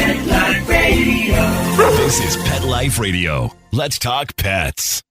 Pet Life Radio. This is Pet Life Radio. Let's talk pets.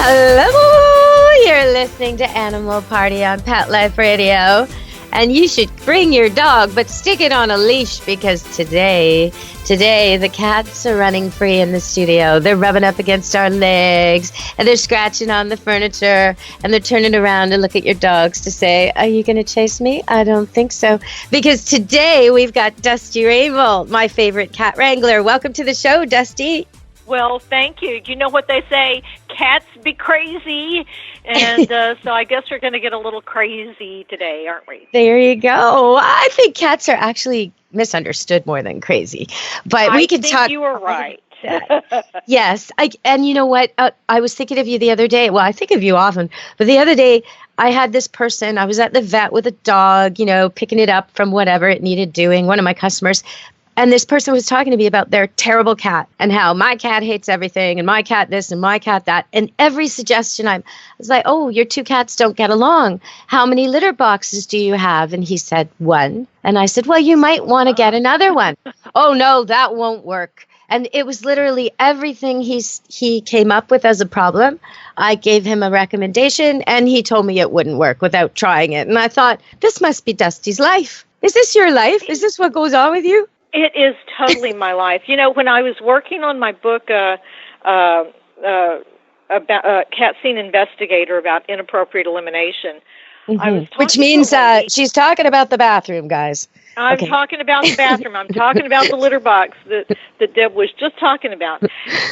Hello, you're listening to Animal Party on Pet Life Radio. And you should bring your dog, but stick it on a leash because today the cats are running free in the studio. They're rubbing up against our legs and they're scratching on the furniture and they're turning around to look at your dogs to say, are you going to chase me? I don't think so. Because today we've got Dusty Rainbow, my favorite cat wrangler. Welcome to the show, Dusty. Well, thank you. You know what they say, cats be crazy. And so I guess we're going to get a little crazy today, aren't we? There you go. I think cats are actually misunderstood more than crazy. But we can talk. I think you were right. Yes. And you know what? I was thinking of you the other day. Well, I think of you often. But the other day, I had this person. I was at the vet with a dog, picking it up from whatever it needed doing, one of my customers. And this person was talking to me about their terrible cat and how my cat hates everything and my cat this and my cat that. And every suggestion I was like, oh, your two cats don't get along. How many litter boxes do you have? And he said, 1. And I said, well, you might want to get another one. Oh, no, that won't work. And it was literally everything he came up with as a problem. I gave him a recommendation and he told me it wouldn't work without trying it. And I thought, this must be Dusty's life. Is this your life? Is this what goes on with you? It is totally my life. When I was working on my book about Cat Scene Investigator about inappropriate elimination, I was which means she's talking about the bathroom, guys. I'm talking about the bathroom. I'm talking about the litter box that Deb was just talking about.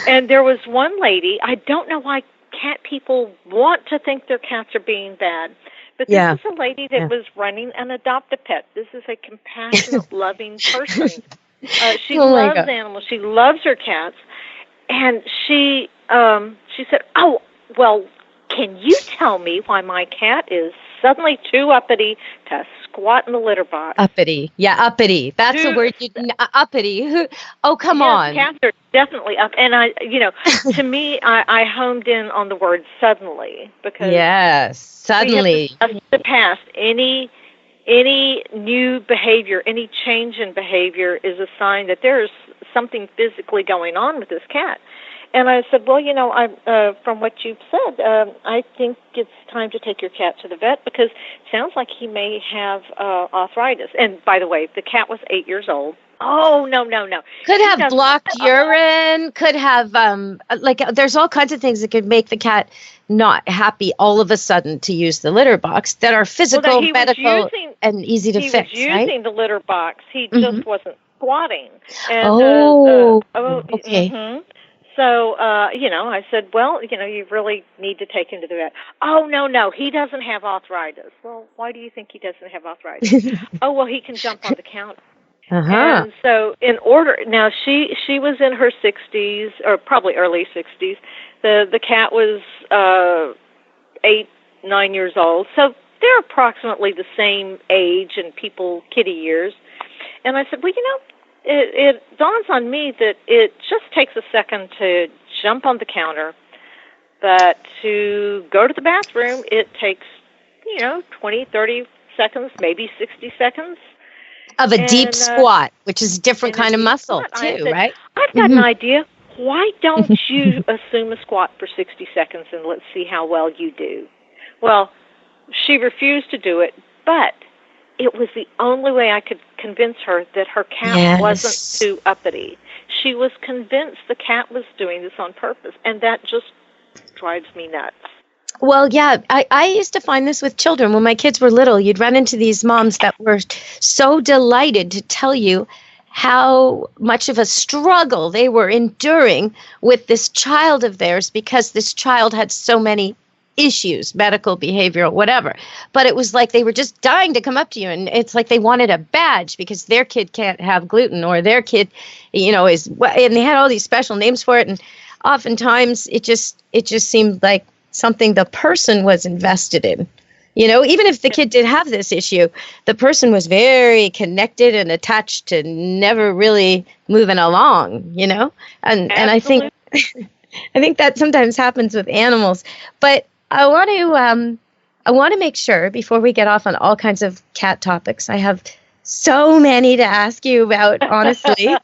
And there was one lady, I don't know why cat people want to think their cats are being bad. But this is a lady that was running an adopt-a-pet. This is a compassionate, loving person. She loves animals. She loves her cats. And she said, oh, well, can you tell me why my cat is suddenly too uppity to squat in the litter box? Uppity. Yeah, uppity. That's the word. Uppity. Oh, come on. Cats are definitely up. And to me, I homed in on the word suddenly because suddenly. The past, any new behavior, any change in behavior is a sign that there's something physically going on with this cat. And I said, well, from what you've said, I think it's time to take your cat to the vet because it sounds like he may have arthritis. And by the way, the cat was 8 years old. Oh, no. Could have blocked urine, could have, there's all kinds of things that could make the cat not happy all of a sudden to use the litter box that are physical, medical, and easy to fix, He was using the litter box. He just wasn't squatting. And, okay. Mm-hmm. So, I said, well, you really need to take him to the vet. Oh, no, he doesn't have arthritis. Well, why do you think he doesn't have arthritis? Oh, well, he can jump on the counter. And so now she was in her 60s, or probably early 60s. The cat was 8, 9 years old. So they're approximately the same age and kitty years. And I said, well, it dawns on me that it just takes a second to jump on the counter, but to go to the bathroom, it takes, 20, 30 seconds, maybe 60 seconds. Of a deep squat, which is a different kind of muscle, too, right? I've got an idea. Why don't you assume a squat for 60 seconds and let's see how well you do? Well, she refused to do it, but it was the only way I could convince her that her cat wasn't too uppity. She was convinced the cat was doing this on purpose, and that just drives me nuts. Well, yeah, I used to find this with children. When my kids were little, you'd run into these moms that were so delighted to tell you how much of a struggle they were enduring with this child of theirs because this child had so many issues, medical, behavioral, whatever. But it was like they were just dying to come up to you, and it's like they wanted a badge because their kid can't have gluten or their kid, is, and they had all these special names for it. And oftentimes it just seemed like something the person was invested in, Even if the kid did have this issue, the person was very connected and attached to never really moving along, and Absolutely. I think that sometimes happens with animals. But I want to make sure before we get off on all kinds of cat topics. I have so many to ask you about, honestly.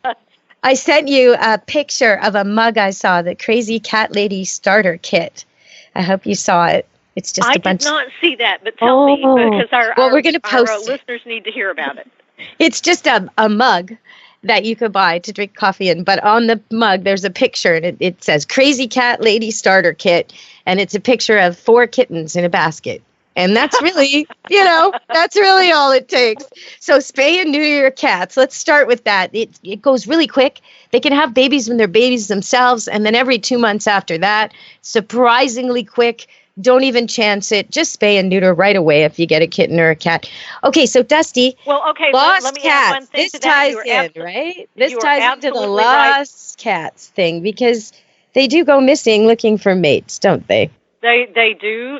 I sent you a picture of a mug I saw, the Crazy Cat Lady Starter Kit. I hope you saw it. It's just I a bunch. did not see that, but tell me, because we're going to post our listeners need to hear about it. It's just a mug that you could buy to drink coffee in. But on the mug, there's a picture, and it says Crazy Cat Lady Starter Kit. And it's a picture of 4 kittens in a basket. And that's really, that's really all it takes. So spay and neuter your cats. Let's start with that. It goes really quick. They can have babies when they're babies themselves. And then every 2 months after that, surprisingly quick. Don't even chance it. Just spay and neuter right away if you get a kitten or a cat. Okay, so Dusty. Well, okay, lost let me cats. add one thing This to that. ties in, right? This you are ties into the absolutely right. lost cats thing because they do go missing looking for mates, don't they? They do.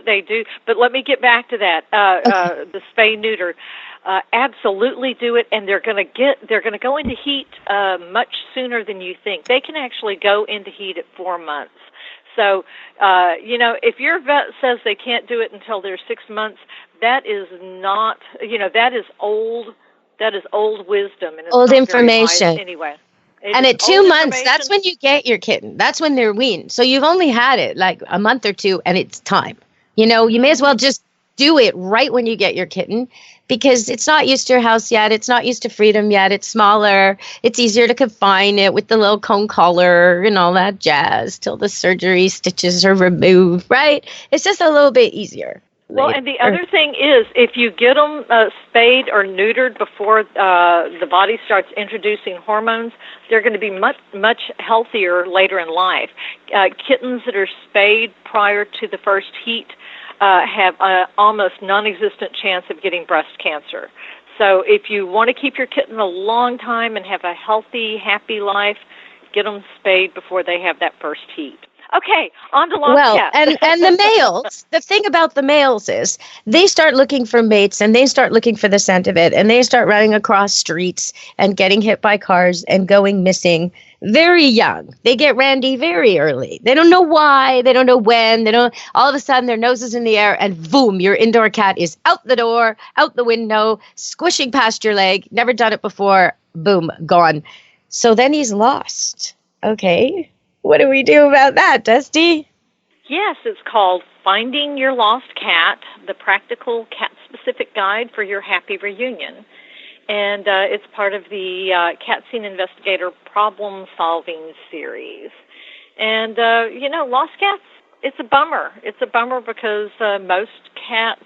But let me get back to that. The spay neuter. Absolutely do it, and they're going to go into heat much sooner than you think. They can actually go into heat at 4 months. So, if your vet says they can't do it until they're 6 months, that is not, that is old wisdom. And it's old not information. very wise anyway. And at 2 months, that's when you get your kitten. That's when they're weaned. So you've only had it like a month or two, and it's time. You may as well just do it right when you get your kitten because it's not used to your house yet. It's not used to freedom yet. It's smaller. It's easier to confine it with the little cone collar and all that jazz till the surgery stitches are removed, right? It's just a little bit easier. Well, and the other thing is, if you get them spayed or neutered before the body starts introducing hormones, they're going to be much, much healthier later in life. Kittens that are spayed prior to the first heat have an almost non-existent chance of getting breast cancer. So if you want to keep your kitten a long time and have a healthy, happy life, get them spayed before they have that first heat. Okay, on to lost cats. and the males, the thing about the males is they start looking for mates and they start looking for the scent of it and they start running across streets and getting hit by cars and going missing very young. They get randy very early. They don't know why. They don't know when. All of a sudden their nose is in the air and boom, your indoor cat is out the door, out the window, squishing past your leg. Never done it before. Boom, gone. So then he's lost. Okay. What do we do about that, Dusty? Yes, it's called Finding Your Lost Cat, the Practical Cat-Specific Guide for Your Happy Reunion. And it's part of the Cat Scene Investigator Problem-Solving Series. And, lost cats, it's a bummer. It's a bummer because most cats,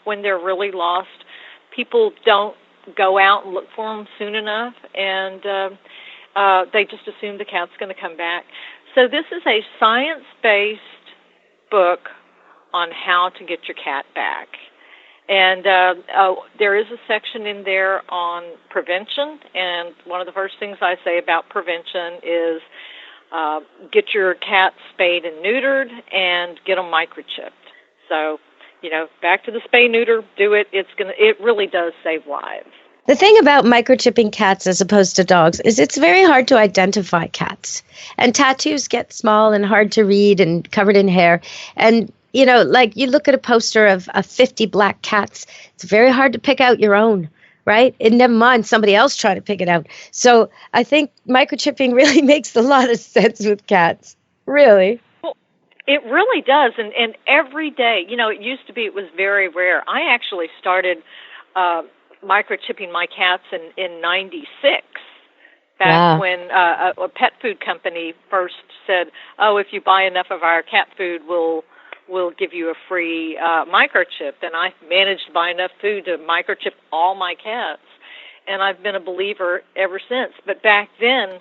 when they're really lost, people don't go out and look for them soon enough, and they just assume the cat's going to come back. So this is a science-based book on how to get your cat back. And there is a section in there on prevention, and one of the first things I say about prevention is get your cat spayed and neutered and get them microchipped. So, back to the spay-neuter, do it. It really does save lives. The thing about microchipping cats as opposed to dogs is it's very hard to identify cats. And tattoos get small and hard to read and covered in hair. And, like you look at a poster of 50 black cats, it's very hard to pick out your own, right? And never mind somebody else trying to pick it out. So I think microchipping really makes a lot of sense with cats. Really. Well, it really does. And every day, it used to be it was very rare. I actually started microchipping my cats in 96, back when a pet food company first said, if you buy enough of our cat food, we'll give you a free microchip. And I managed to buy enough food to microchip all my cats. And I've been a believer ever since. But back then,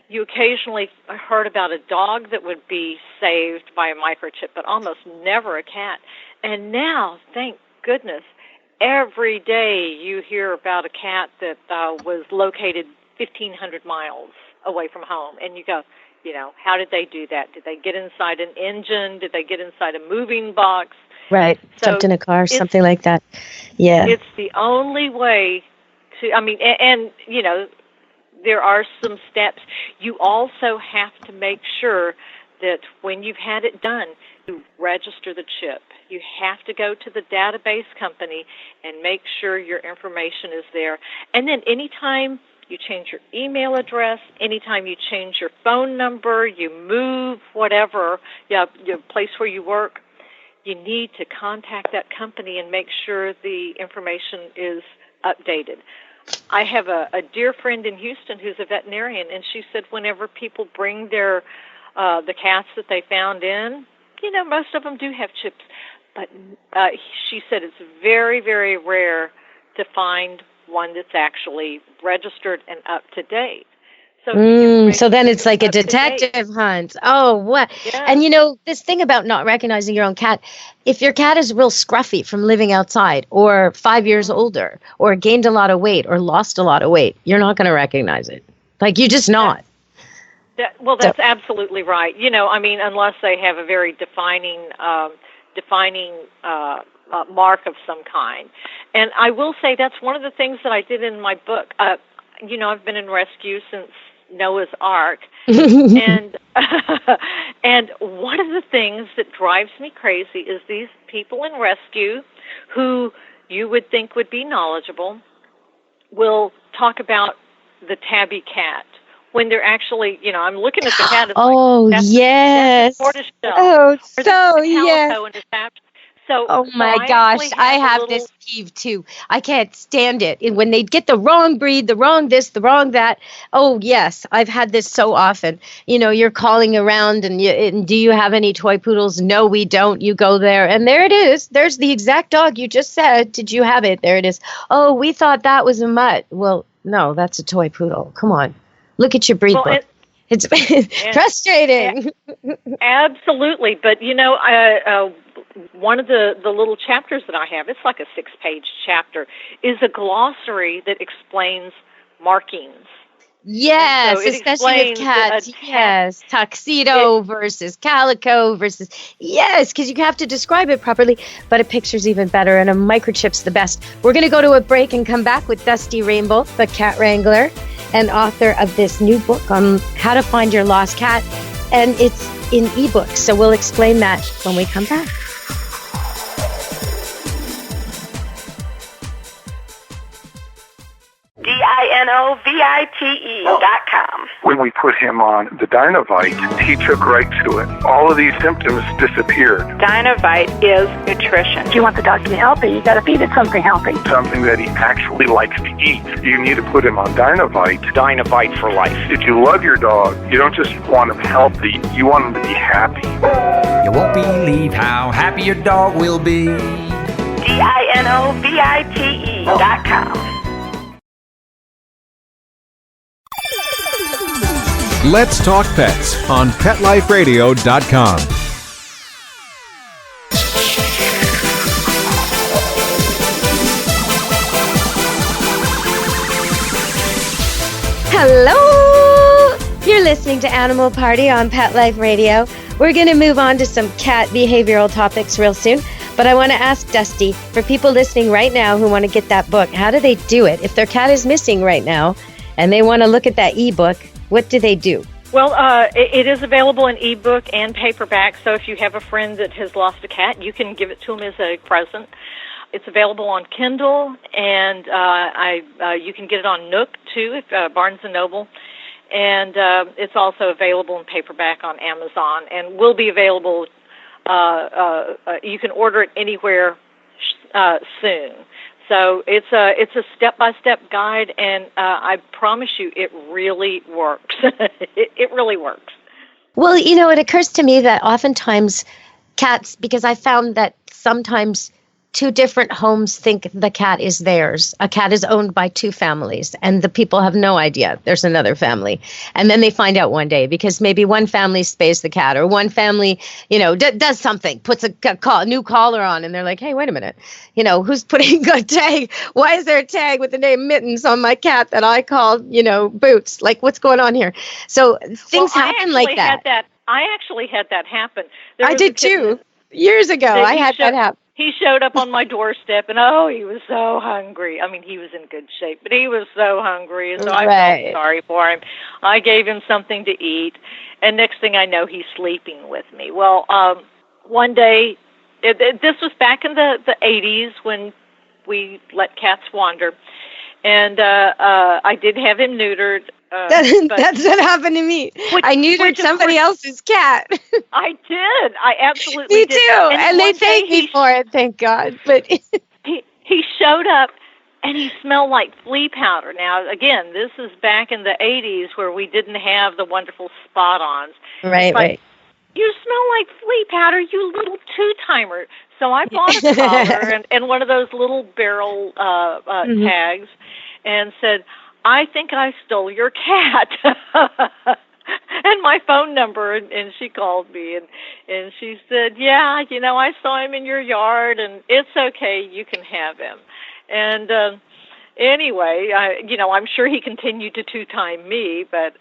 you occasionally heard about a dog that would be saved by a microchip, but almost never a cat. And now, thank goodness, every day you hear about a cat that was located 1,500 miles away from home. And you go, how did they do that? Did they get inside an engine? Did they get inside a moving box? Right. So jumped in a car, something like that. Yeah. It's the only way to, and there are some steps. You also have to make sure that when you've had it done, you register the chip. You have to go to the database company and make sure your information is there. And then anytime you change your email address, anytime you change your phone number, you move, whatever, your place where you work, you need to contact that company and make sure the information is updated. I have a dear friend in Houston who's a veterinarian, and she said whenever people bring their the cats that they found in, most of them do have chips, but she said it's very, very rare to find one that's actually registered and up to date. So then it's like a detective hunt. Oh, what? Yeah. And this thing about not recognizing your own cat, if your cat is real scruffy from living outside or 5 years older or gained a lot of weight or lost a lot of weight, you're not going to recognize it. Like, you're just not. That's absolutely right. Unless they have a very defining mark of some kind. And I will say that's one of the things that I did in my book. I've been in rescue since Noah's Ark, and and one of the things that drives me crazy is these people in rescue who you would think would be knowledgeable will talk about the tabby cat when they're actually, I'm looking at the cat. It's yes. That's a tortoiseshell. Oh, so yes. So, oh my gosh, I have this peeve too. I can't stand it. And when they get the wrong breed, the wrong this, the wrong that. Oh yes, I've had this so often. You're calling around and do you have any toy poodles? No, we don't. You go there and there it is. There's the exact dog you just said. Did you have it? There it is. Oh, we thought that was a mutt. Well, no, that's a toy poodle. Come on. Look at your breed book. It's frustrating. Absolutely. But, one of the little chapters that I have, it's like a 6-page chapter, is a glossary that explains markings. Yes, so especially with cats. Yes, tuxedo versus calico versus, yes, because you have to describe it properly, but a picture's even better, and a microchip's the best. We're going to go to a break and come back with Dusty Rainbow, the cat wrangler, and author of this new book on how to find your lost cat, and it's in ebook, so we'll explain that when we come back. DINOVITE.com. When we put him on the Dinovite, he took right to it. All of these symptoms disappeared. Dinovite is nutrition. If you want the dog to be healthy, you got to feed it something healthy. Something that he actually likes to eat. You need to put him on Dinovite. Dinovite for life. If you love your dog, you don't just want him healthy, you want him to be happy. You won't believe how happy your dog will be. DINOVITE.com. Let's Talk Pets on PetLifeRadio.com. Hello! You're listening to Animal Party on Pet Life Radio. We're going to move on to some cat behavioral topics real soon, but I want to ask Dusty, for people listening right now who want to get that book, how do they do it? If their cat is missing right now and they want to look at that ebook, what do they do? Well, it is available in ebook and paperback, so if you have a friend that has lost a cat, you can give it to them as a present. It's available on Kindle, and you can get it on Nook, too, Barnes & Noble. And it's also available in paperback on Amazon, and will be available, you can order it anywhere soon. So it's a step-by-step guide, and I promise you it really works. It really works. Well, it occurs to me that oftentimes cats, because I found that sometimes two different homes think the cat is theirs. A cat is owned by two families, and the people have no idea there's another family. And then they find out one day because maybe one family spays the cat, or one family, does something, puts a new collar on, and they're like, hey, wait a minute, who's putting a tag? Why is there a tag with the name Mittens on my cat that I called, Boots? Like, what's going on here? So things happen like that. I actually had that happen. I did too. Years ago, I had that happen. He showed up on my doorstep, and he was so hungry. I mean, he was in good shape, but he was so hungry, and so I felt sorry for him. I gave him something to eat, and next thing I know, he's sleeping with me. Well, one day, this was back in the 80s when we let cats wander, and I did have him neutered. That's what happened to me. I neutered somebody else's cat. I did. I absolutely me did. too. And they thanked me for it, thank God. But he showed up, and he smelled like flea powder. Now, again, this is back in the 80s where we didn't have the wonderful spot-ons. Right. You smell like flea powder, you little two-timer. So I bought a collar and one of those little barrel tags and said, I think I stole your cat. And my phone number, and she called me, and she said, yeah, I saw him in your yard, and it's okay, you can have him. And anyway, I'm sure he continued to two-time me, but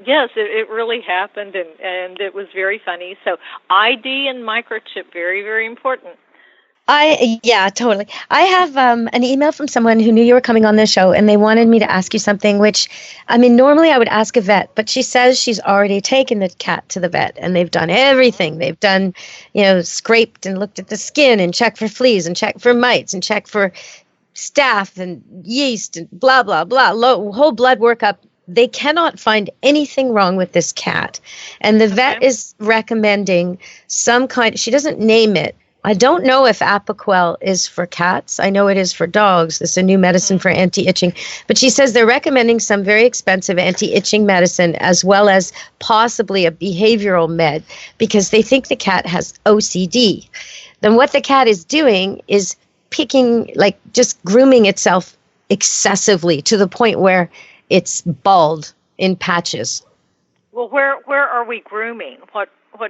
yes, it really happened, and it was very funny. So ID and microchip, very, very important. Yeah, totally. I have an email from someone who knew you were coming on the show, and they wanted me to ask you something, which, normally I would ask a vet, but she says she's already taken the cat to the vet, and they've done everything. They've done, scraped and looked at the skin and checked for fleas and checked for mites and checked for staph and yeast and blah, blah, blah, whole blood workup. They cannot find anything wrong with this cat. And the vet is recommending some kind, she doesn't name it. I don't know if Apoquel is for cats. I know it is for dogs. It's a new medicine for anti-itching. But she says they're recommending some very expensive anti-itching medicine as well as possibly a behavioral med because they think the cat has OCD. Then what the cat is doing is picking, just grooming itself excessively to the point where it's bald in patches. Well, where are we grooming? What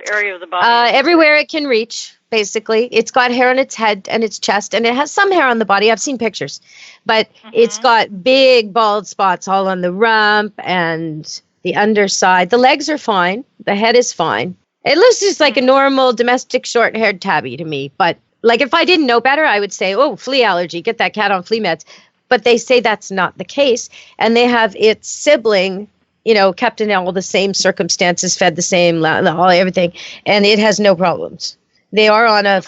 area of the body? Everywhere it can reach. Basically, it's got hair on its head and its chest, and it has some hair on the body. I've seen pictures, but it's got big bald spots all on the rump and the underside. The legs are fine. The head is fine. It looks just like a normal domestic short-haired tabby to me. But if I didn't know better, I would say, oh, flea allergy, get that cat on flea meds. But they say that's not the case, and they have its sibling, kept in all the same circumstances, fed the same, everything, and it has no problems. They are on a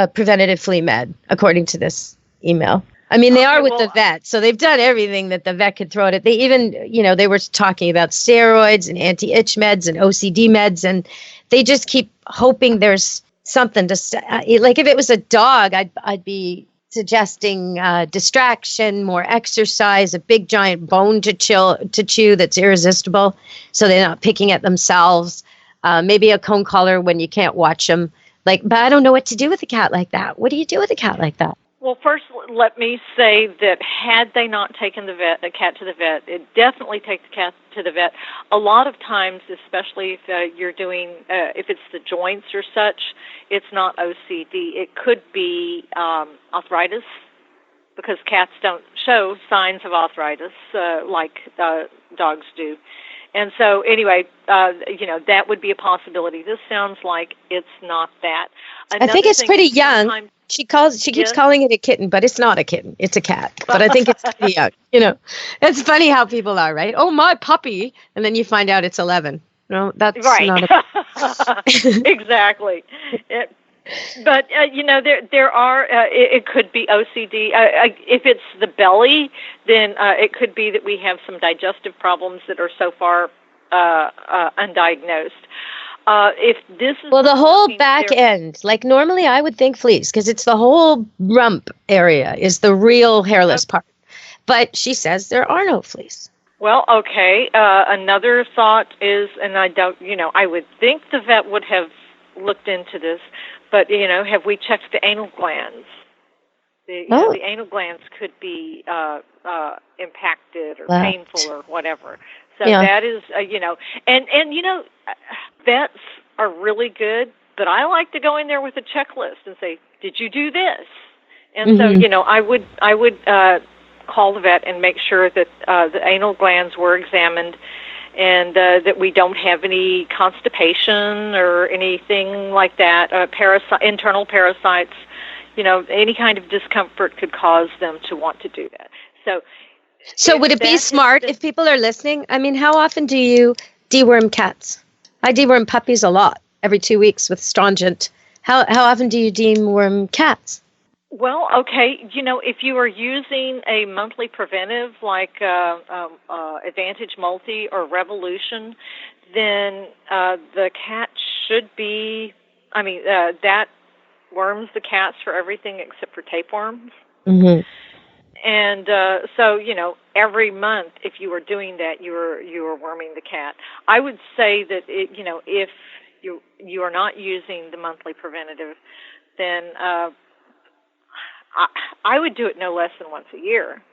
preventative flea med, according to this email. They are with the vet, so they've done everything that the vet could throw at it. They even, they were talking about steroids and anti-itch meds and OCD meds, and they just keep hoping there's something to, if it was a dog, I'd be suggesting distraction, more exercise, a big giant bone to chew that's irresistible, so they're not picking at themselves. Maybe a cone collar when you can't watch them. But I don't know what to do with a cat like that. What do you do with a cat like that? Well, first, let me say that had they not taken the cat to the vet, it definitely take the cat to the vet. A lot of times, especially if you're doing, if it's the joints or such, it's not OCD. It could be arthritis, because cats don't show signs of arthritis like dogs do. And so, anyway, that would be a possibility. This sounds like it's not that. I think it's pretty young. She keeps calling it a kitten, but it's not a kitten. It's a cat. But I think it's pretty young. It's funny how people are, right? Oh, my puppy, and then you find out it's 11. No, that's right. Not a exactly. But there are. It could be OCD. If it's the belly, then it could be that we have some digestive problems that are so far undiagnosed. If this is the whole back end, normally I would think fleas because it's the whole rump area is the real hairless part. But she says there are no fleas. Well, okay. Another thought is, and I don't, I would think the vet would have looked into this. But, have we checked the anal glands? The anal glands could be impacted or painful or whatever. So that is, and vets are really good, but I like to go in there with a checklist and say, did you do this? And so, I would call the vet and make sure that the anal glands were examined and that we don't have any constipation or anything like that, internal parasites. Any kind of discomfort could cause them to want to do that. So would it be smart if people are listening? I mean, how often do you deworm cats? I deworm puppies a lot, every 2 weeks with Strongent. How often do you deworm cats? Well, okay, if you are using a monthly preventive like Advantage Multi or Revolution, then the cat should be, that worms the cats for everything except for tapeworms. Mm-hmm. And so, every month, if you were doing that, you were worming the cat. I would say that, if you are not using the monthly preventative, then I would do it no less than once a year,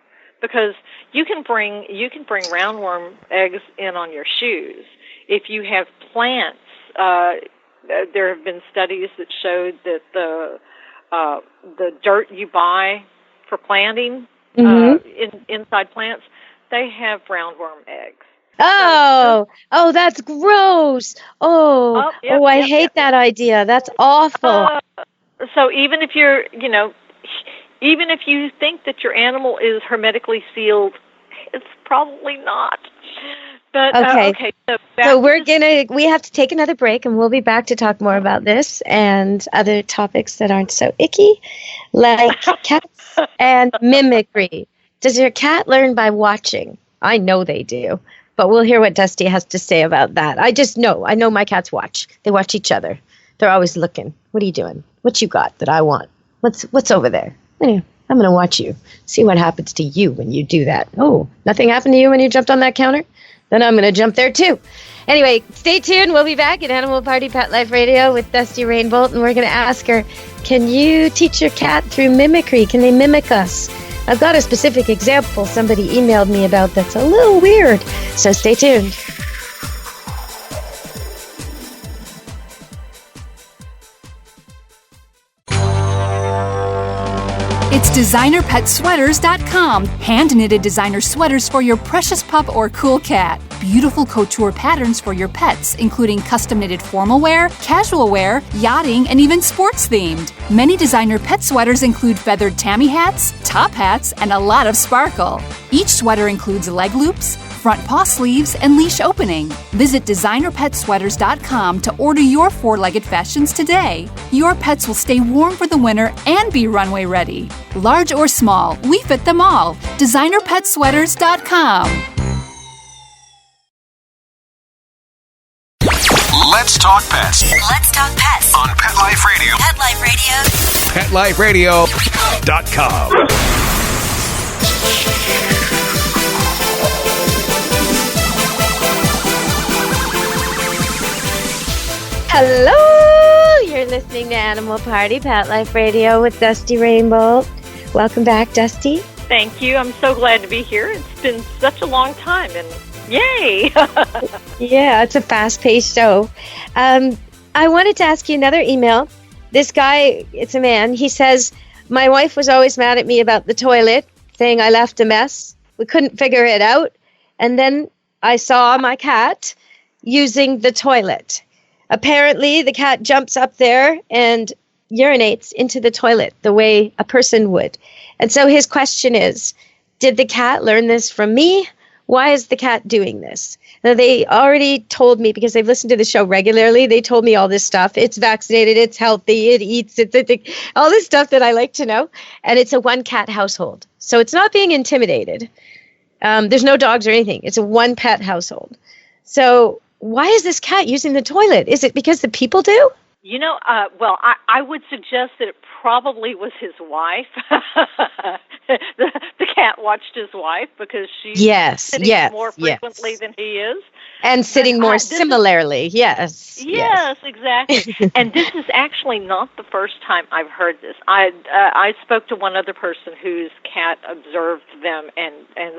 because you can bring roundworm eggs in on your shoes. If you have plants, there have been studies that showed that the dirt you buy for planting inside plants, they have roundworm eggs. Oh, that's gross. I hate that idea. That's awful. So even if you're, even if you think that your animal is hermetically sealed, it's probably not. But okay. So we have to take another break, and we'll be back to talk more about this and other topics that aren't so icky, like cats and mimicry. Does your cat learn by watching? I know they do, but we'll hear what Dusty has to say about that. I know my cats watch. They watch each other. They're always looking. What are you doing? What you got that I want? What's over there? Anyway, I'm going to watch you. See what happens to you when you do that. Oh, nothing happened to you when you jumped on that counter? Then I'm going to jump there too. Anyway, stay tuned. We'll be back at Animal Party Pet Life Radio with Dusty Rainbolt, and we're going to ask her, can you teach your cat through mimicry? Can they mimic us? I've got a specific example somebody emailed me about that's a little weird, so stay tuned. It's DesignerPetSweaters.com. Hand-knitted designer sweaters for your precious pup or cool cat. Beautiful couture patterns for your pets, including custom-knitted formal wear, casual wear, yachting, and even sports-themed. Many designer pet sweaters include feathered tammy hats, top hats, and a lot of sparkle. Each sweater includes leg loops, front paw sleeves, and leash opening. Visit DesignerPetSweaters.com to order your four-legged fashions today. Your pets will stay warm for the winter and be runway ready. Large or small, we fit them all. DesignerPetSweaters.com. Let's talk pets. Let's talk pets On Pet Life Radio. Pet Life Radio. PetLifeRadio.com. Hello! You're listening to Animal Party Pet Life Radio with Dusty Rainbolt. Welcome back, Dusty. Thank you. I'm so glad to be here. It's been such a long time, and yay! Yeah, it's a fast-paced show. I wanted to ask you another email. This guy, it's a man, he says, my wife was always mad at me about the toilet, saying I left a mess. We couldn't figure it out. And then I saw my cat using the toilet. Apparently, the cat jumps up there and urinates into the toilet the way a person would. And so his question is, did the cat learn this from me? Why is the cat doing this? Now, they already told me, because they've listened to the show regularly, they told me all this stuff. It's vaccinated, it's healthy, it eats, all this stuff that I like to know. And it's a one-cat household. So it's not being intimidated. There's no dogs or anything. It's a one-pet household. So why is this cat using the toilet? Is it because the people do? Well, I would suggest that it probably was his wife. the cat watched his wife because she's sitting more frequently than he is. And sitting more similarly, yes. Yes, exactly. And this is actually not the first time I've heard this. I spoke to one other person whose cat observed them and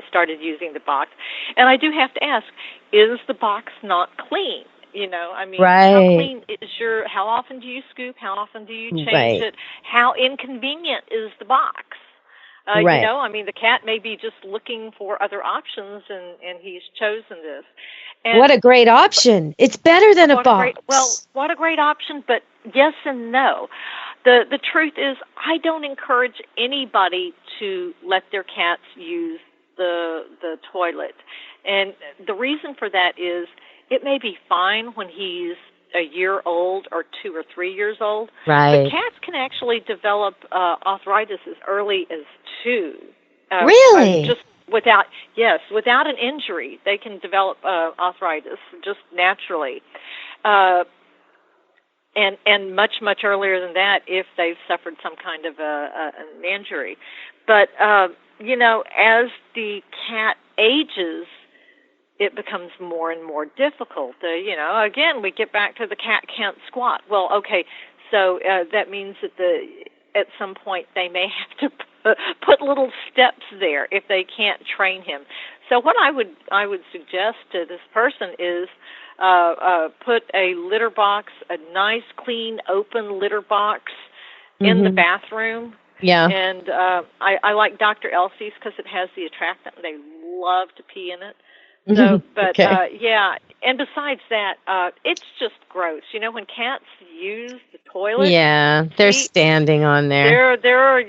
started using the box. And I do have to ask, is the box not clean? How clean is how often do you scoop? How often do you change it? How inconvenient is the box? The cat may be just looking for other options, and he's chosen this. And what a great option. It's better than a box. What a great option, but yes and no. The truth is, I don't encourage anybody to let their cats use the toilet. And the reason for that is, it may be fine when he's a year old or 2 or 3 years old. Right. But cats can actually develop arthritis as early as 2. Really? Just without an injury, they can develop arthritis just naturally. And much, much earlier than that if they've suffered some kind of an injury. But, as the cat ages, it becomes more and more difficult. Again, we get back to the cat can't squat. Well, okay, so that means that at some point they may have to put little steps there if they can't train him. So what I would suggest to this person is put a litter box, a nice, clean, open litter box in the bathroom. Yeah. And I like Dr. Elsie's because it has the attractant. They love to pee in it. So, but and besides that, it's just gross. When cats use the toilet, they're standing on there. They're.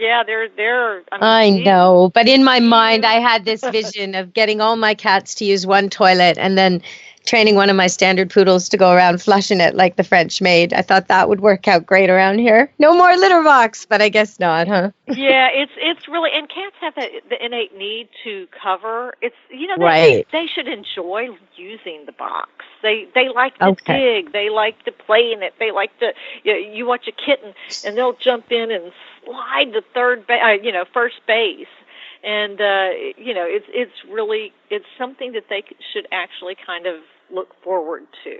I know, but in my mind, I had this vision of getting all my cats to use one toilet and then training one of my standard poodles to go around flushing it like the French maid. I thought that would work out great around here. No more litter box, but I guess not, huh? Yeah, it's really, and cats have the innate need to cover. It's they should enjoy using the box. They like to dig. They like to play in it. They like to. You watch a kitten and they'll jump in and slide to first base. And it's something that they should actually kind of look forward to,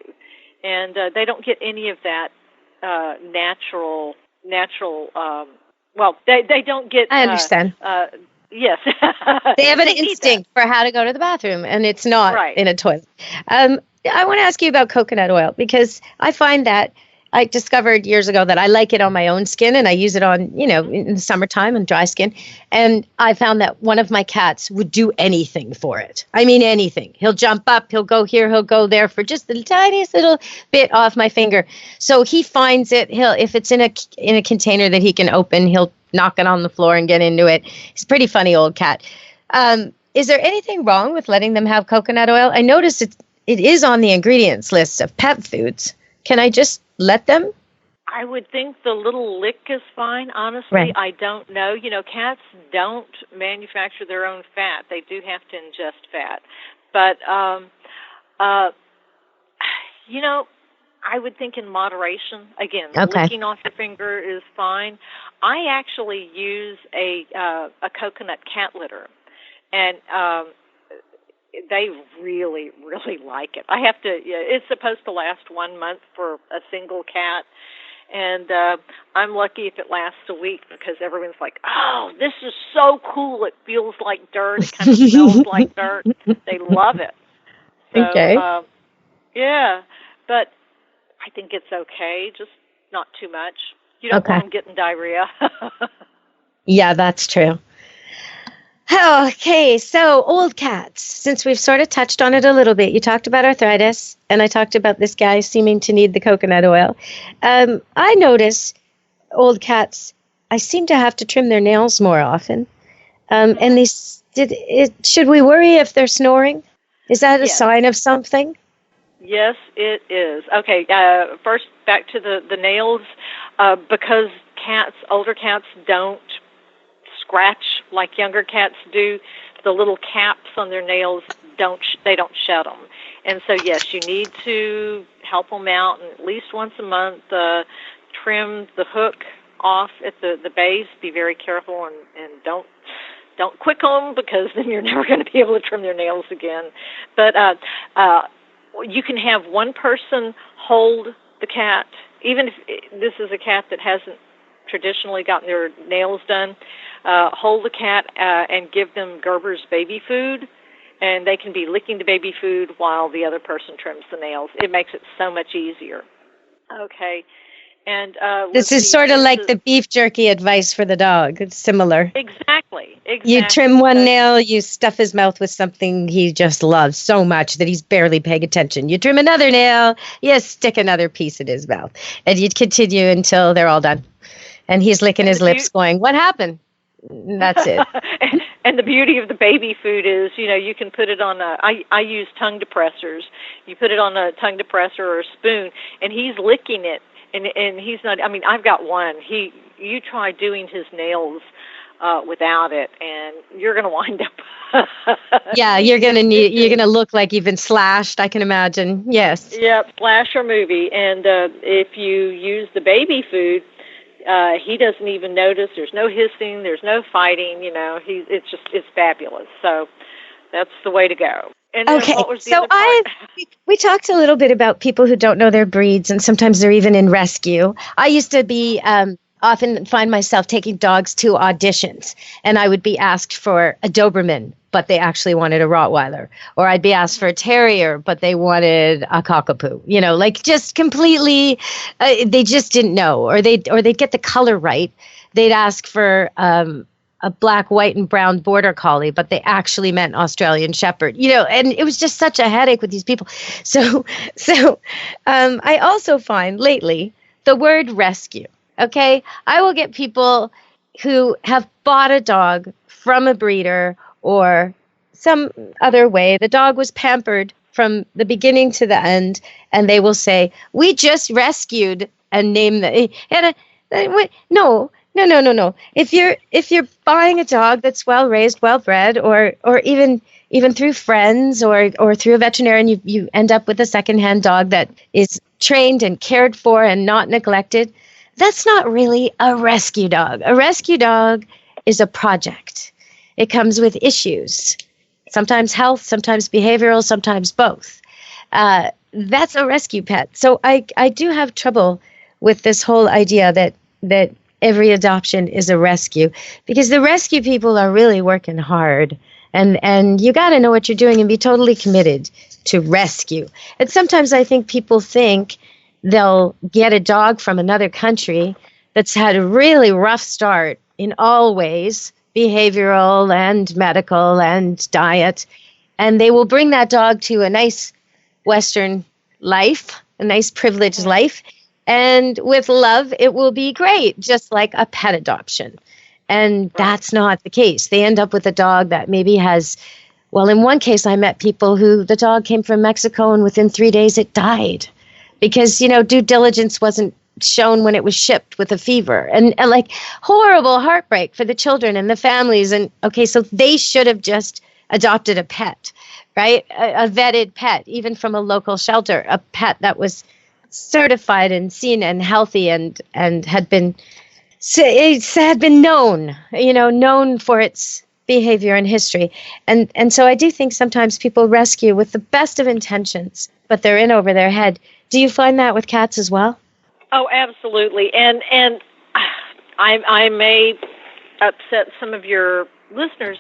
and they don't get any of that natural. They don't get. I understand. Yes, they have an instinct for how to go to the bathroom, and it's not in a toilet. I want to ask you about coconut oil because I find that. I discovered years ago that I like it on my own skin and I use it on, in the summertime and dry skin. And I found that one of my cats would do anything for it. I mean, anything. He'll jump up, he'll go here, he'll go there for just the tiniest little bit off my finger. So he finds it. If it's in a container that he can open, he'll knock it on the floor and get into it. He's a pretty funny old cat. Is there anything wrong with letting them have coconut oil? I noticed it is on the ingredients list of pet foods. Can I just let them? I would think the little lick is fine. Honestly, right. I don't know. Cats don't manufacture their own fat. They do have to ingest fat. But, I would think in moderation. Again, licking off your finger is fine. I actually use a coconut cat litter. And they really, really like it. I have to. It's supposed to last 1 month for a single cat, and I'm lucky if it lasts a week because everyone's like, "Oh, this is so cool! It feels like dirt. It kind of smells like dirt." They love it. So, okay. But I think it's okay. Just not too much. You don't want them getting diarrhea. Yeah, that's true. Okay, so old cats, since we've sort of touched on it a little bit, you talked about arthritis, and I talked about this guy seeming to need the coconut oil. I notice old cats, I seem to have to trim their nails more often. And should we worry if they're snoring? Is that a sign of something? Yes, it is. Okay, first back to the nails, because older cats don't scratch like younger cats do. The little caps on their nails don't shed them, And so, yes, you need to help them out, and at least once a month, trim the hook off at the base. Be very careful, and don't quick them, because then you're never going to be able to trim their nails again. But you can have one person hold the cat, even if this is a cat that hasn't traditionally gotten their nails done. Hold the cat and give them Gerber's baby food, and they can be licking the baby food while the other person trims the nails. It makes it so much easier. Okay. And this is sort of like the beef jerky advice for the dog. It's similar. Exactly. You trim one nail, you stuff his mouth with something he just loves so much that he's barely paying attention. You trim another nail, you stick another piece in his mouth. And you continue until they're all done. And he's licking his lips going, what happened? And that's it. And the beauty of the baby food is, you can put it on I use tongue depressors. You put it on a tongue depressor or a spoon, and he's licking it. And he's not, I've got one. You try doing his nails without it, and you're going to wind up. Yeah, you're going to look like you've been slashed, I can imagine. Yes. Yep, slash or movie. And if you use the baby food, he doesn't even notice. There's no hissing. There's no fighting. It's fabulous. So that's the way to go. And okay, so we talked a little bit about people who don't know their breeds, and sometimes they're even in rescue. I used to be often find myself taking dogs to auditions, and I would be asked for a Doberman, but they actually wanted a Rottweiler, or I'd be asked for a Terrier, but they wanted a Cockapoo. Like just completely, they just didn't know, or they'd get the color right. They'd ask for a black, white, and brown border collie, but they actually meant Australian Shepherd, and it was just such a headache with these people. So I also find lately the word rescue, okay? I will get people who have bought a dog from a breeder or some other way. The dog was pampered from the beginning to the end, and they will say, we just rescued, and name the, no. If you're buying a dog that's well raised, well bred, or even through friends or through a veterinarian, you end up with a secondhand dog that is trained and cared for and not neglected. That's not really a rescue dog. A rescue dog is a project. It comes with issues, sometimes health, sometimes behavioral, sometimes both. That's a rescue pet. So I do have trouble with this whole idea that every adoption is a rescue, because the rescue people are really working hard, and you got to know what you're doing and be totally committed to rescue. And sometimes I think people think they'll get a dog from another country that's had a really rough start in all ways, behavioral and medical and diet, and they will bring that dog to a nice Western life, a nice privileged life. And with love, it will be great, just like a pet adoption. And that's not the case. They end up with a dog that maybe has, well, in one case, I met people who the dog came from Mexico, and within 3 days it died because, due diligence wasn't shown when it was shipped with a fever. And like horrible heartbreak for the children and the families. And okay, so they should have just adopted a pet, right? A vetted pet, even from a local shelter, a pet that was certified and seen and healthy and had been known for its behavior and history. And so I do think sometimes people rescue with the best of intentions, but they're in over their head. Do you find that with cats as well? Oh, absolutely. And I may upset some of your listeners,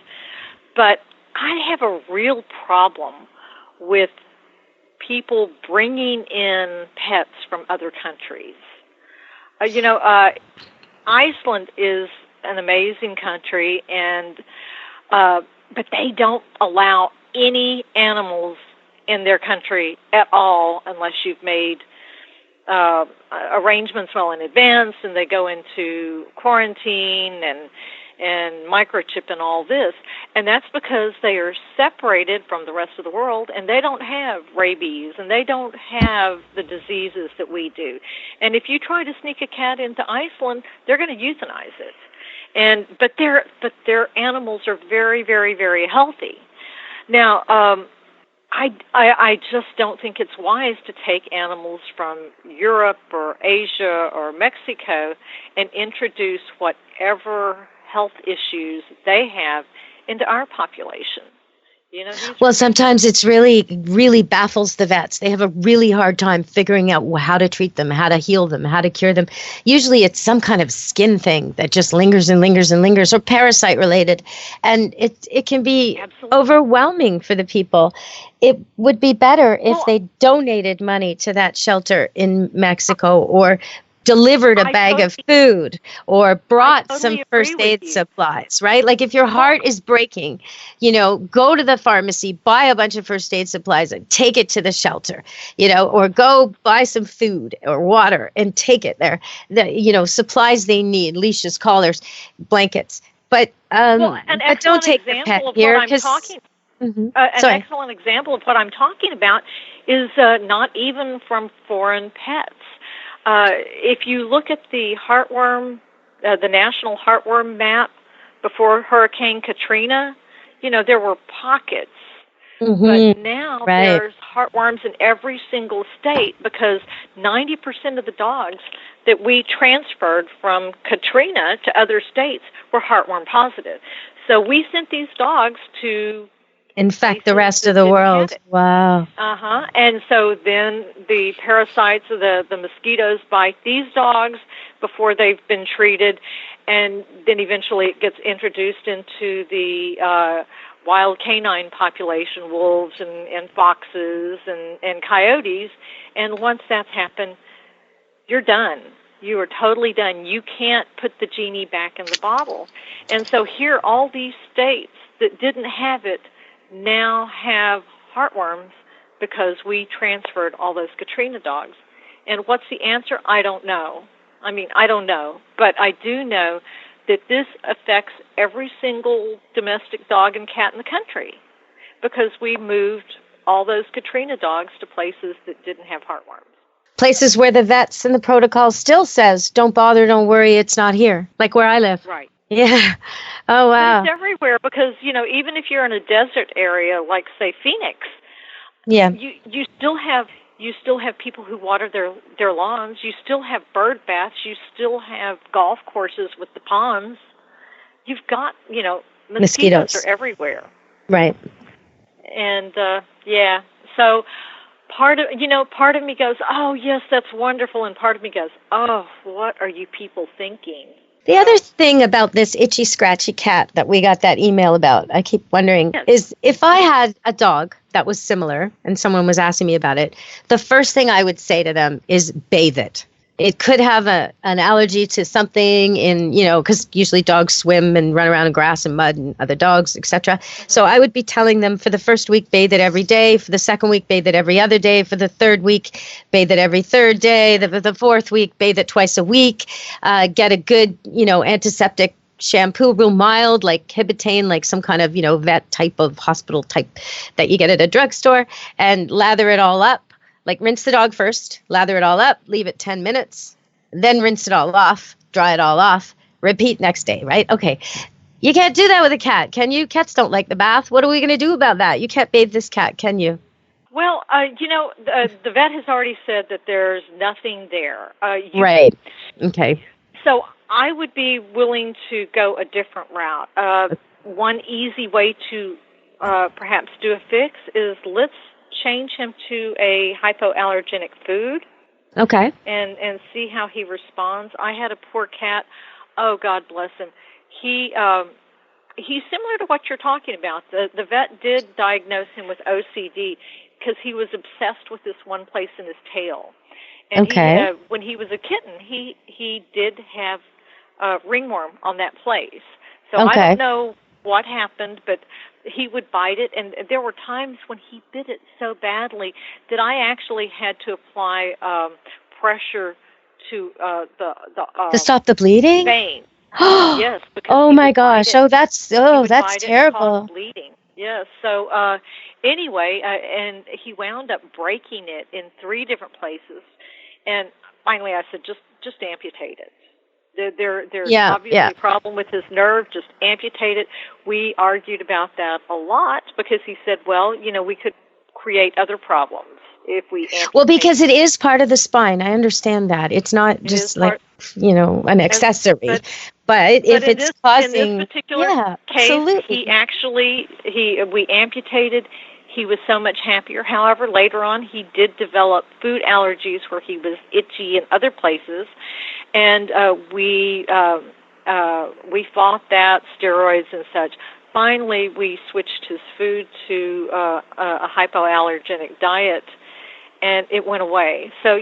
but I have a real problem with people bringing in pets from other countries. Iceland is an amazing country, and but they don't allow any animals in their country at all unless you've made arrangements well in advance, and they go into quarantine and microchip and all this. And that's because they are separated from the rest of the world, and they don't have rabies, and they don't have the diseases that we do. And if you try to sneak a cat into Iceland, they're going to euthanize it. But their animals are very, very, very healthy. Now, I just don't think it's wise to take animals from Europe or Asia or Mexico and introduce whatever health issues they have into our population. You know, well, sometimes it's really baffles the vets. They have a really hard time figuring out how to treat them, how to heal them, how to cure them. Usually it's some kind of skin thing that just lingers and lingers and lingers, or parasite related. And it can be overwhelming for the people. It would be better if they donated money to that shelter in Mexico, or delivered a bag of food, or brought some first aid supplies, right? Like if your heart is breaking, go to the pharmacy, buy a bunch of first aid supplies and take it to the shelter, or go buy some food or water and take it there. Supplies they need, leashes, collars, blankets. But don't take the pet here, because an excellent example of what I'm talking about is not even from foreign pets. If you look at the heartworm, the national heartworm map before Hurricane Katrina, there were pockets. But now there's heartworms in every single state, because 90% of the dogs that we transferred from Katrina to other states were heartworm positive. So we sent these dogs to infect the rest of the world. Wow. And so then the parasites, the mosquitoes bite these dogs before they've been treated, and then eventually it gets introduced into the wild canine population, wolves and foxes and coyotes. And once that's happened, you're done. You are totally done. You can't put the genie back in the bottle. And so here, all these states that didn't have it now have heartworms because we transferred all those Katrina dogs. And what's the answer? I don't know. I don't know. But I do know that this affects every single domestic dog and cat in the country, because we moved all those Katrina dogs to places that didn't have heartworms. Places where the vets and the protocol still says, don't bother, don't worry, it's not here, like where I live. Right. Yeah. Oh, wow. But it's everywhere, because, even if you're in a desert area like, say, Phoenix, you still have people who water their lawns. You still have bird baths. You still have golf courses with the ponds. You've got, mosquitoes are everywhere. Right. And, so part of me goes, oh, yes, that's wonderful. And part of me goes, oh, what are you people thinking? The other thing about this itchy, scratchy cat that we got that email about, I keep wondering, is if I had a dog that was similar and someone was asking me about it, the first thing I would say to them is bathe it. It could have an allergy to something because usually dogs swim and run around in grass and mud and other dogs, etc. So I would be telling them for the first week, bathe it every day. For the second week, bathe it every other day. For the third week, bathe it every third day. The fourth week, bathe it twice a week. Get a good, antiseptic shampoo, real mild, like Hibitane, like some kind of, vet type of hospital type that you get at a drugstore, and lather it all up. Like rinse the dog first, lather it all up, leave it 10 minutes, then rinse it all off, dry it all off, repeat next day, right? Okay. You can't do that with a cat, can you? Cats don't like the bath. What are we going to do about that? You can't bathe this cat, can you? Well, the vet has already said that there's nothing there. Right. Okay. So I would be willing to go a different route. One easy way to perhaps do a fix is let's change him to a hypoallergenic food. Okay. And see how he responds. I had a poor cat. Oh, God bless him. He's similar to what you're talking about. The vet did diagnose him with OCD because he was obsessed with this one place in his tail. And when he was a kitten, he did have ringworm on that place. So I don't know what happened, but he would bite it, and there were times when he bit it so badly that I actually had to apply pressure to to stop the bleeding vein. Yes. Oh my gosh! That's terrible. Bleeding. Yes. So anyway, and he wound up breaking it in 3 different places, and finally I said, just amputate it. There's obviously a problem with his nerve, just amputate it. We argued about that a lot because he said, well, we could create other problems if we amputate. Well, because it is part of the spine. I understand that. It's not just like, an accessory. But if it's causing... In this particular case, absolutely. we amputated. He was so much happier. However, later on, he did develop food allergies where he was itchy in other places. And we fought that, steroids and such. Finally, we switched his food to a hypoallergenic diet, and it went away. So,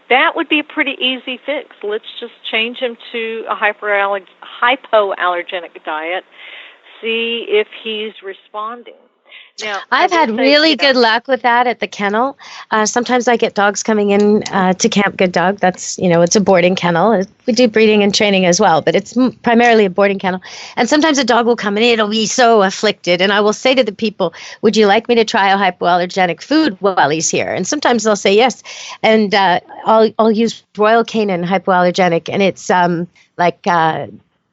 that would be a pretty easy fix. Let's just change him to a hypoallergenic diet, see if he's responding. Now, I've had really good luck with that at the kennel. Sometimes I get dogs coming in to Camp Good Dog. That's, it's a boarding kennel. We do breeding and training as well, but it's primarily a boarding kennel. And sometimes a dog will come in, it'll be so afflicted. And I will say to the people, would you like me to try a hypoallergenic food while he's here? And sometimes they'll say yes. And I'll use Royal Canin hypoallergenic. And it's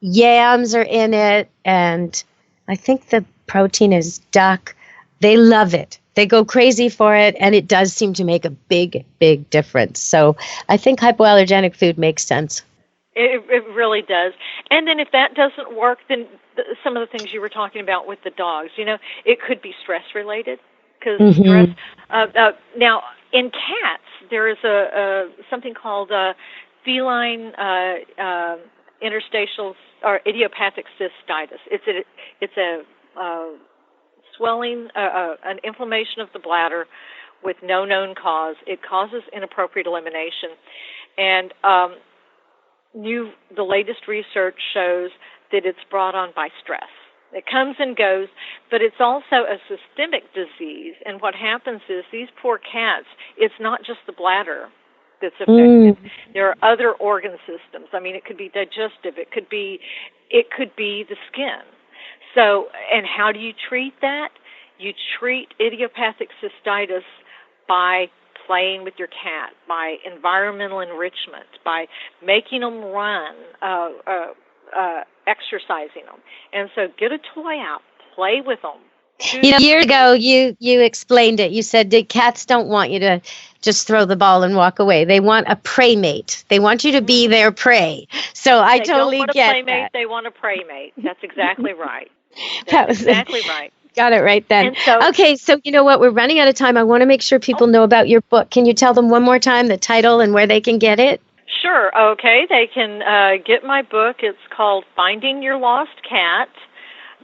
yams are in it. And I think the protein is duck. They love it. They go crazy for it, and it does seem to make a big, big difference. So I think hypoallergenic food makes sense. It really does. And then if that doesn't work, then some of the things you were talking about with the dogs, it could be stress-related. Because stress. Now, in cats, there is something called feline interstitial or idiopathic cystitis. It's a swelling, an inflammation of the bladder with no known cause. It causes inappropriate elimination. And the latest research shows that it's brought on by stress. It comes and goes, but it's also a systemic disease. And what happens is these poor cats, it's not just the bladder that's affected. There are other organ systems. I mean, it could be digestive. It could be the skin. So, and how do you treat that? You treat idiopathic cystitis by playing with your cat, by environmental enrichment, by making them run, exercising them. And so get a toy out, play with them. Years ago, you explained it. You said the cats don't want you to just throw the ball and walk away. They want a prey mate. They want you to be their prey. So I totally get that. They don't want a play mate. They want a prey mate. That's exactly right. That's exactly right. Got it right then. So, okay, so you know what? We're running out of time. I want to make sure people know about your book. Can you tell them one more time the title and where they can get it? Sure. Okay. They can get my book. It's called Finding Your Lost Cat.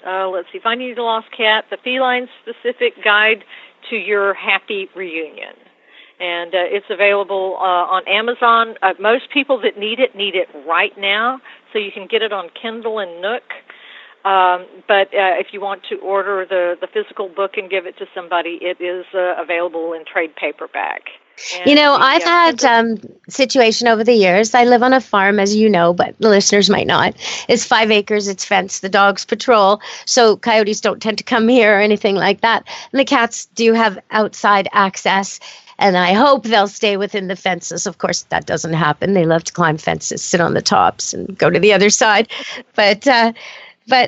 Let's see. Finding Your Lost Cat, the feline-specific guide to your happy reunion. And it's available on Amazon. Most people that need it right now, so you can get it on Kindle and Nook. But if you want to order the physical book and give it to somebody, it is available in trade paperback. And I've had situation over the years. I live on a farm, as you know, but the listeners might not. It's 5 acres. It's fenced. The dogs patrol, so coyotes don't tend to come here or anything like that. And the cats do have outside access, and I hope they'll stay within the fences. Of course, that doesn't happen. They love to climb fences, sit on the tops, and go to the other side. But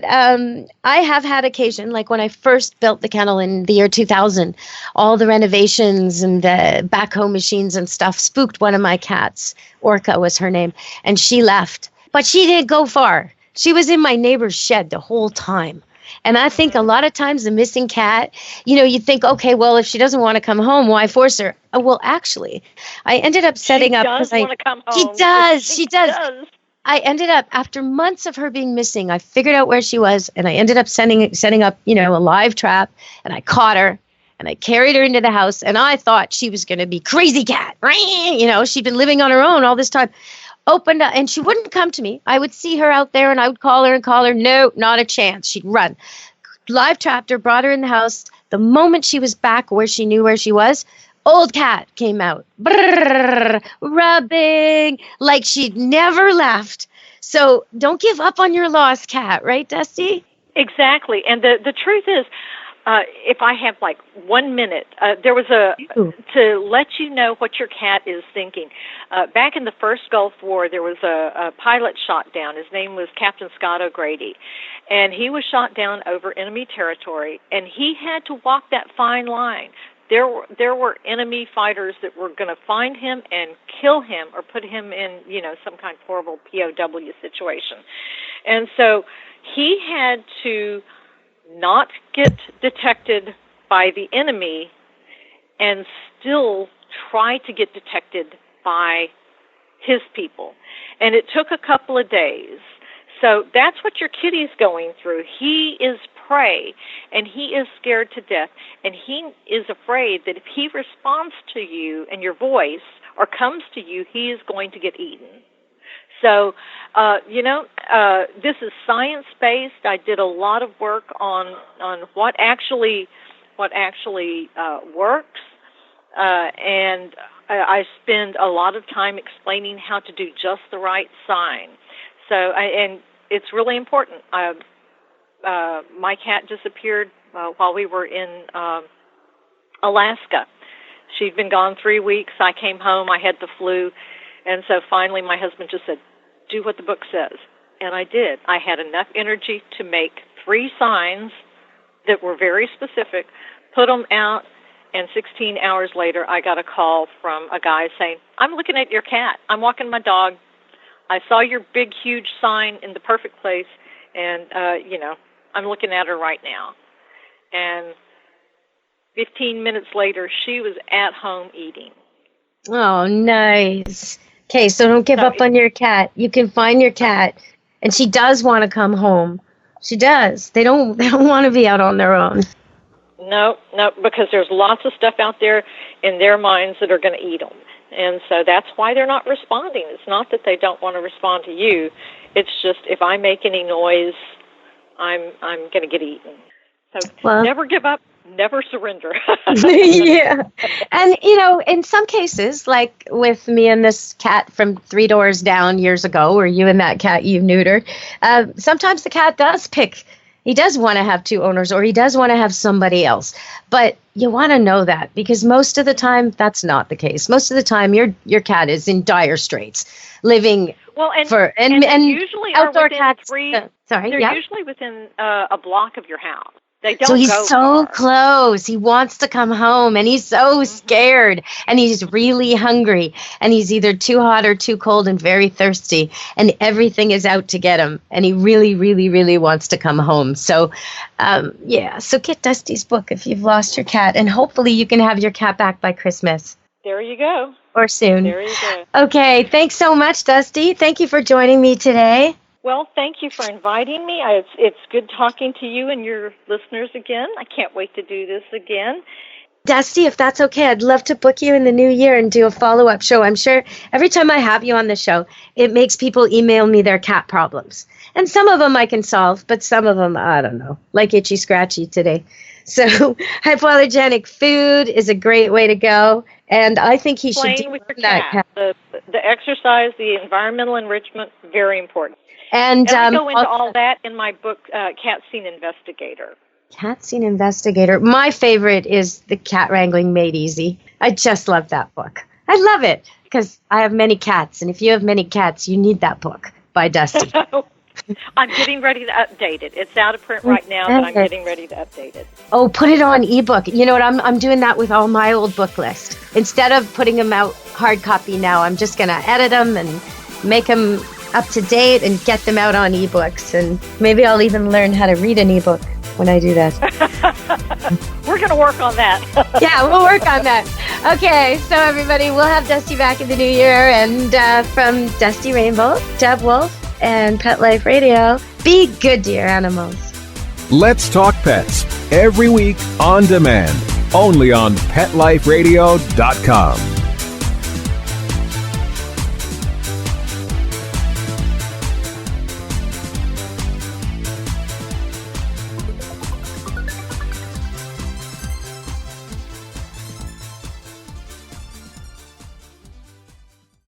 I have had occasion, like when I first built the kennel in the year 2000, all the renovations and the backhoe machines and stuff spooked one of my cats. Orca was her name, and she left. But she didn't go far. She was in my neighbor's shed the whole time. And I think a lot of times the missing cat, you think, okay, well, if she doesn't want to come home, why force her? Oh, well, actually, I ended up setting up. She does want to come home. She does. I ended up, after months of her being missing, I figured out where she was, and I ended up setting up, a live trap, and I caught her, and I carried her into the house, and I thought she was going to be crazy cat. She'd been living on her own all this time. Opened up, and she wouldn't come to me. I would see her out there, and I would call her. No, not a chance. She'd run. Live trapped her, brought her in the house. The moment she was back where she knew where she was, old cat came out, rubbing like she'd never left. So don't give up on your lost cat, right, Dusty? Exactly. And the truth is, if I have like 1 minute, there was to let you know what your cat is thinking. Back in the first Gulf War, there was a pilot shot down. His name was Captain Scott O'Grady. And he was shot down over enemy territory, and he had to walk that fine line there were enemy fighters that were going to find him and kill him or put him in, some kind of horrible POW situation. And so he had to not get detected by the enemy and still try to get detected by his people. And it took a couple of days. So that's what your kitty's going through. He is prey, and he is scared to death, and he is afraid that if he responds to you and your voice or comes to you, he is going to get eaten. So, this is science-based. I did a lot of work on what actually works, and I spend a lot of time explaining how to do just the right sign. So, and it's really important. My cat disappeared while we were in Alaska. She'd been gone 3 weeks. I came home. I had the flu. And so finally my husband just said, do what the book says. And I did. I had enough energy to make 3 signs that were very specific, put them out, and 16 hours later I got a call from a guy saying, I'm looking at your cat. I'm walking my dog. I saw your big, huge sign in the perfect place, and, I'm looking at her right now. And 15 minutes later, she was at home eating. Oh, nice. Okay, so don't give up on your cat. You can find your cat, and she does want to come home. She does. They don't want to be out on their own. No, because there's lots of stuff out there in their minds that are going to eat them. And so that's why they're not responding. It's not that they don't want to respond to you. It's just if I make any noise, I'm going to get eaten. So never give up, never surrender. Yeah. And, in some cases, like with me and this cat from 3 doors down years ago, or you and that cat you neutered, sometimes the cat does pick. He does want to have 2 owners, or he does want to have somebody else. But you want to know that, because most of the time that's not the case. Most of the time your cat is in dire straits, living and usually outdoor are within cats. 3. They're usually within a block of your house. They don't. So he's go so far. close. He wants to come home, and he's so scared, and he's really hungry, and he's either too hot or too cold and very thirsty, and everything is out to get him, and he really, really, really wants to come home. So, so get Dusty's book if you've lost your cat, and hopefully you can have your cat back by Christmas. There you go. Or soon. There you go. Okay, thanks so much, Dusty. Thank you for joining me today. Well, thank you for inviting me. It's good talking to you and your listeners again. I can't wait to do this again. Dusty, if that's okay, I'd love to book you in the new year and do a follow-up show. I'm sure every time I have you on the show, it makes people email me their cat problems. And some of them I can solve, but some of them, I don't know, like Itchy Scratchy today. So hypoallergenic food is a great way to go. And I think he should do with your that. cat. The exercise, the environmental enrichment, very important. And I go into all that in my book, Cat Scene Investigator. Cat Scene Investigator. My favorite is The Cat Wrangling Made Easy. I just love that book. I love it because I have many cats. And if you have many cats, you need that book by Dusty. I'm getting ready to update it. It's out of print right now, but I'm getting ready to update it. Oh, put it on ebook. You know what? I'm doing that with all my old book list. Instead of putting them out hard copy now, I'm just going to edit them and make them up to date and get them out on ebooks. And maybe I'll even learn how to read an ebook when I do that. We're going to work on that. Yeah, we'll work on that. Okay, so everybody, we'll have Dusty back in the new year. And from Dusty Rainbow, Deb Wolf, and Pet Life Radio, be good to your animals. Let's Talk Pets, every week on demand, only on PetLifeRadio.com.